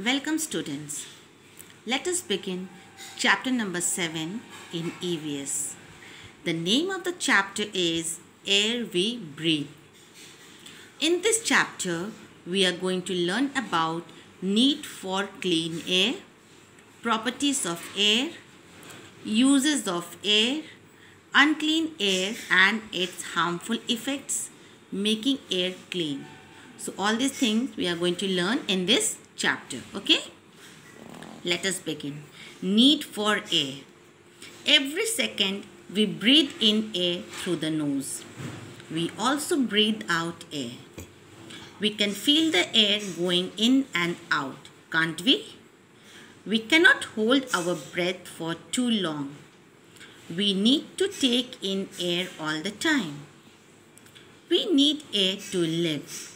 Welcome students. Let us begin chapter number 7 in EVS. The name of the chapter is Air We Breathe. In this chapter, we are going to learn about need for clean air, properties of air, uses of air, unclean air and its harmful effects, making air clean. So all these things we are going to learn in this chapter. Okay? Let us begin. Need for air. Every second we breathe in air through the nose. We also breathe out air. We can feel the air going in and out, can't we? We cannot hold our breath for too long. We need to take in air all the time. We need air to live.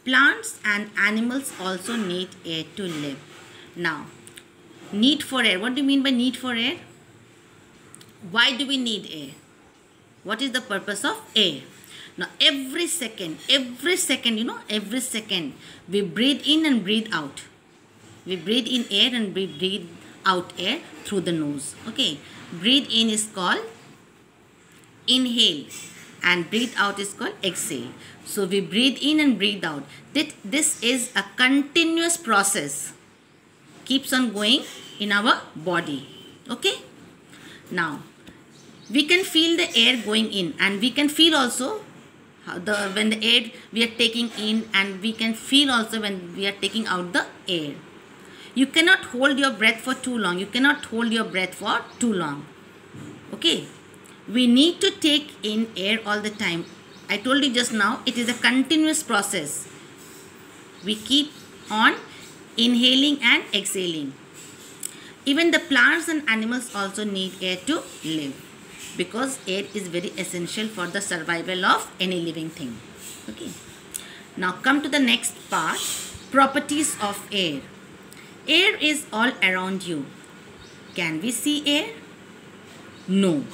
Plants and animals also need air to live. Now, need for air. What do you mean by need for air? Why do we need air? What is the purpose of air? Now, every second, every second, we breathe in and breathe out. We breathe in air and we breathe out air through the nose. Okay. Breathe in is called inhale and breathe out is called exhale. So we breathe in and breathe out. This is a continuous process. Keeps on going in our body. Okay. Now, we can feel the air going in and we can feel also when the air we are taking in, and we can feel also when we are taking out the air. You cannot hold your breath for too long. You cannot hold your breath for too long. Okay. We need to take in air all the time. I told you just now, it is a continuous process. We keep on inhaling and exhaling. Even the plants and animals also need air to live, because air is very essential for the survival of any living thing. Okay. Now come to the next part, properties of air. Air is all around you. Can we see air? No.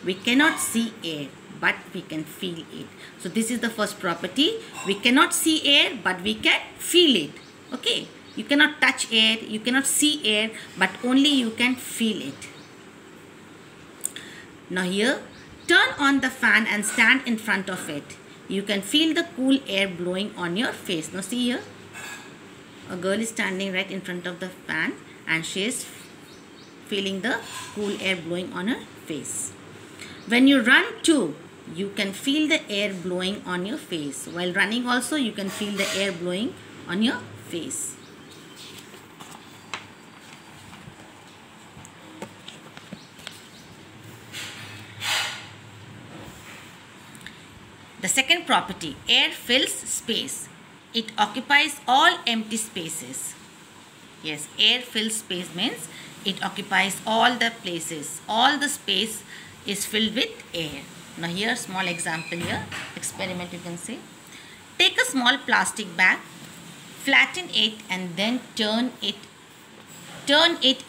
We cannot see air, but we can feel it. So this is the first property. We cannot see air, but we can feel it. Okay. You cannot touch air, you cannot see air, but only you can feel it. Now here, turn on the fan and stand in front of it. You can feel the cool air blowing on your face. Now see here, a girl is standing right in front of the fan and she is feeling the cool air blowing on her face. When you run too, you can feel the air blowing on your face. While running also, you can feel the air blowing on your face. The second property, air fills space. It occupies all empty spaces. Yes, air fills space means it occupies all the places. All the space is filled with air. Now here, small example here, experiment you can see. Take a small plastic bag, flatten it and then turn it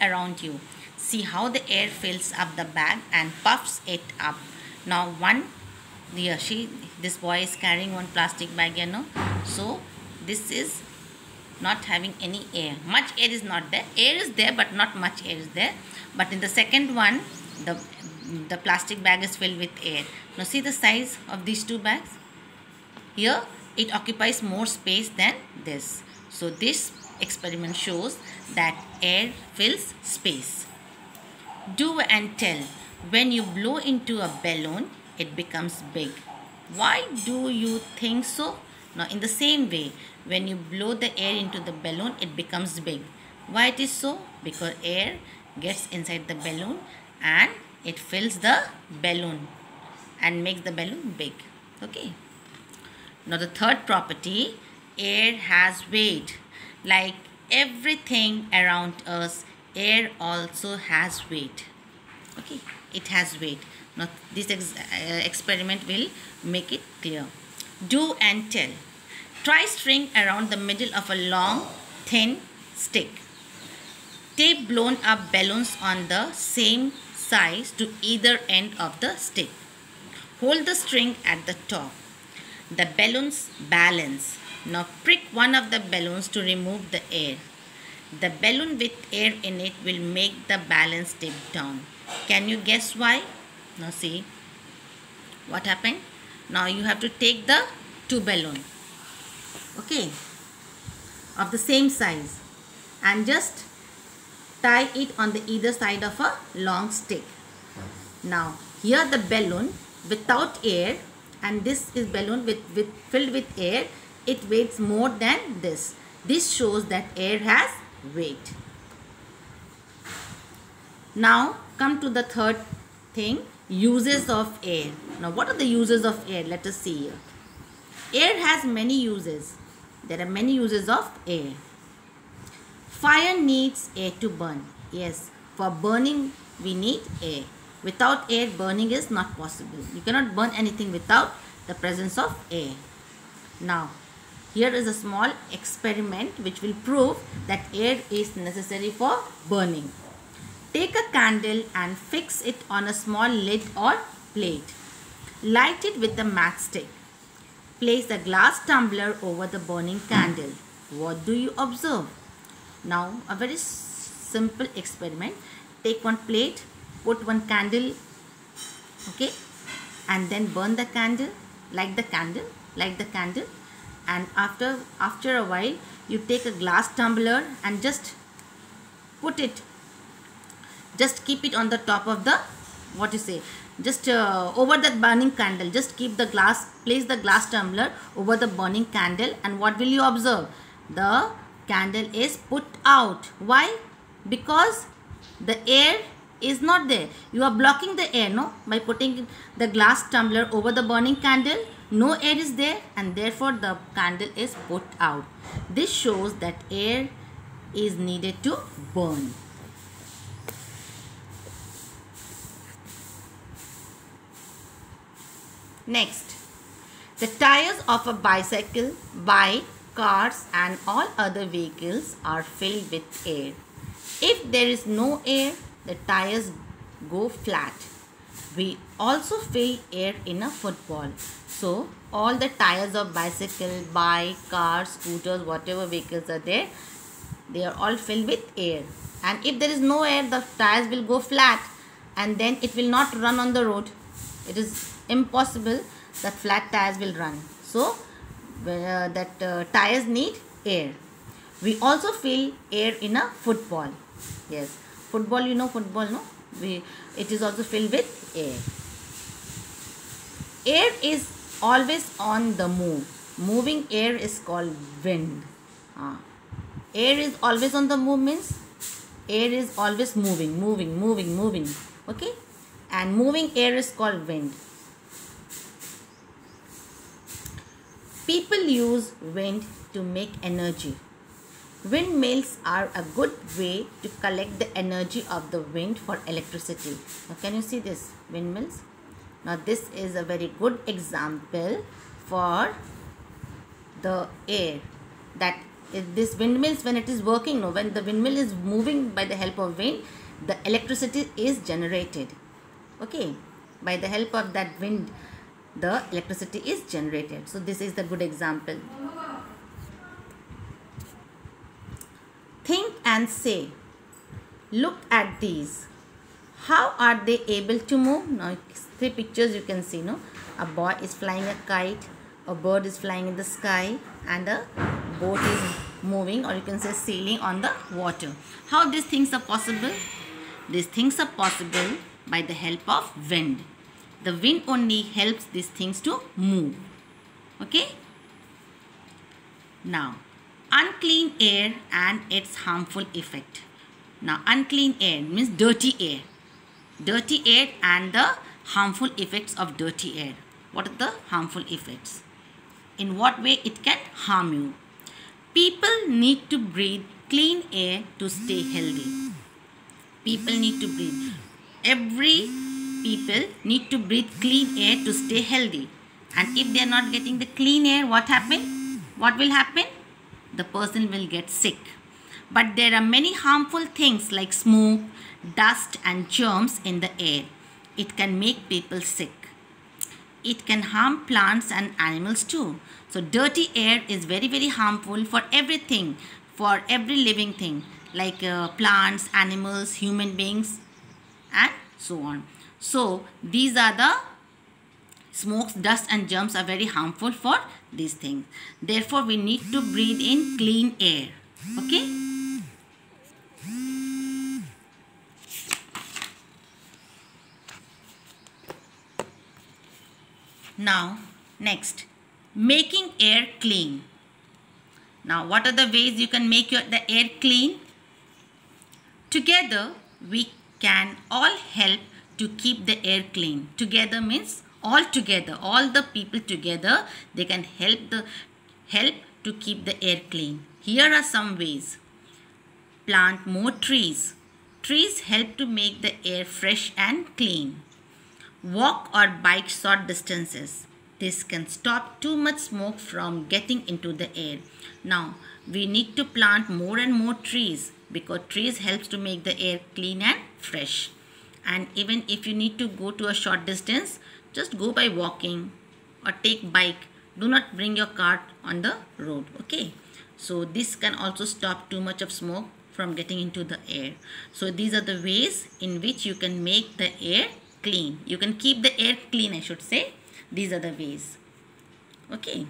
around you. See how the air fills up the bag and puffs it up. Now this boy is carrying one plastic bag, you know. So this is not having any air. Much air is not there. Air is there, but not much air is there. But in the second one, the plastic bag is filled with air. Now see the size of these two bags. Here it occupies more space than this. So this experiment shows that air fills space. Do and tell. When you blow into a balloon, it becomes big. Why do you think so? Now in the same way, when you blow the air into the balloon, it becomes big. Why it is so? Because air gets inside the balloon and it fills the balloon and makes the balloon big. Okay. Now the third property, air has weight. Like everything around us, air also has weight. Okay. It has weight. Now this experiment will make it clear. Do and tell. Try string around the middle of a long, thin stick. Tape blown up balloons on the same size to either end of the stick. Hold the string at the top. The balloons balance. Now prick one of the balloons to remove the air. The balloon with air in it will make the balance tip down. Can you guess why? Now see what happened. Now you have to take the two balloon, okay, of the same size, and just tie it on the either side of a long stick. Now here the balloon without air, and this is balloon filled with air. It weighs more than this. This shows that air has weight. Now come to the third thing, uses of air. Now what are the uses of air? Let us see here. Air has many uses. There are many uses of air. Fire needs air to burn. Yes, for burning we need air. Without air, burning is not possible. You cannot burn anything without the presence of air. Now here is a small experiment which will prove that air is necessary for burning. Take a candle and fix it on a small lid or plate. Light it with a matchstick. Place a glass tumbler over the burning candle. What do you observe? Now a very simple experiment. Take one plate, put one candle, okay, and then burn the candle, light the candle, and after a while you take a glass tumbler and just keep it on the top of the, over the burning candle. Just place the glass tumbler over the burning candle, and what will you observe? The candle is put out. Why? Because the air is not there. You are blocking the air, no? By putting the glass tumbler over the burning candle, no air is there, and therefore the candle is put out. This shows that air is needed to burn. Next, the tires of a bicycle, bike, cars and all other vehicles are filled with air. If there is no air, the tires go flat. We also fill air in a football. So all the tires of bicycle, bike, cars, scooters, whatever vehicles are there, they are all filled with air. And if there is no air, the tires will go flat, and then it will not run on the road. It is impossible that flat tires will run. So tires need air. We also fill air in a football. Yes, football, you know football, no? It is also filled with air. Air is always on the move. Moving air is called wind. Air is always on the move means air is always moving. Okay? And moving air is called wind. People use wind to make energy. Windmills are a good way to collect the energy of the wind for electricity. Now can you see this? Windmills. Now this is a very good example for the air. That this windmills, when it is working, when the windmill is moving by the help of wind, the electricity is generated. Okay, by the help of that wind, the electricity is generated. So this is the good example. Think and say, look at these. How are they able to move? Now 3 pictures you can see, no? A boy is flying a kite, a bird is flying in the sky, and a boat is moving, or you can say sailing on the water. How these things are possible? These things are possible by the help of wind. The wind only helps these things to move. Okay? Now, unclean air and its harmful effect. Now, unclean air means dirty air. Dirty air and the harmful effects of dirty air. What are the harmful effects? In what way it can harm you? People need to breathe clean air to stay healthy. People need to breathe. Every people need to breathe clean air to stay healthy. And if they are not getting the clean air, what happen? What will happen? The person will get sick. But there are many harmful things like smoke, dust and germs in the air. It can make people sick. it can harm plants and animals too. So dirty air is very, very harmful for everything, for every living thing, like plants, animals, human beings, and so on. So these are the smokes, dust and germs are very harmful for these things. Therefore, we need to breathe in clean air. Okay? Now, next, making air clean. Now, what are the ways you can make the air clean? Together, we can all help to keep the air clean. Together means all together, all the people together, they can help to keep the air clean. Here are some ways. Plant more trees. Trees help to make the air fresh and clean. Walk or bike short distances. This can stop too much smoke from getting into the air. Now, we need to plant more and more trees because trees helps to make the air clean and fresh. And even if you need to go to a short distance, just go by walking or take bike. Do not bring your cart on the road. Okay. So this can also stop too much of smoke from getting into the air. So these are the ways in which you can make the air clean. You can keep the air clean, I should say. These are the ways. Okay.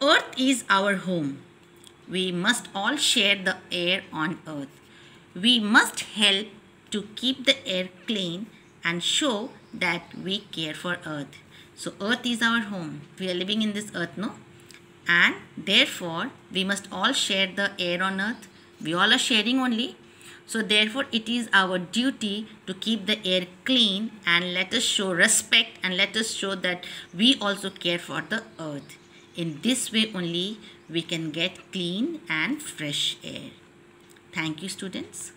Earth is our home. We must all share the air on earth. We must help to keep the air clean and show that we care for earth. So earth is our home. We are living in this earth, no? And therefore, we must all share the air on earth. We all are sharing only. So therefore, it is our duty to keep the air clean and let us show respect and let us show that we also care for the earth. In this way only, we can get clean and fresh air. Thank you, students.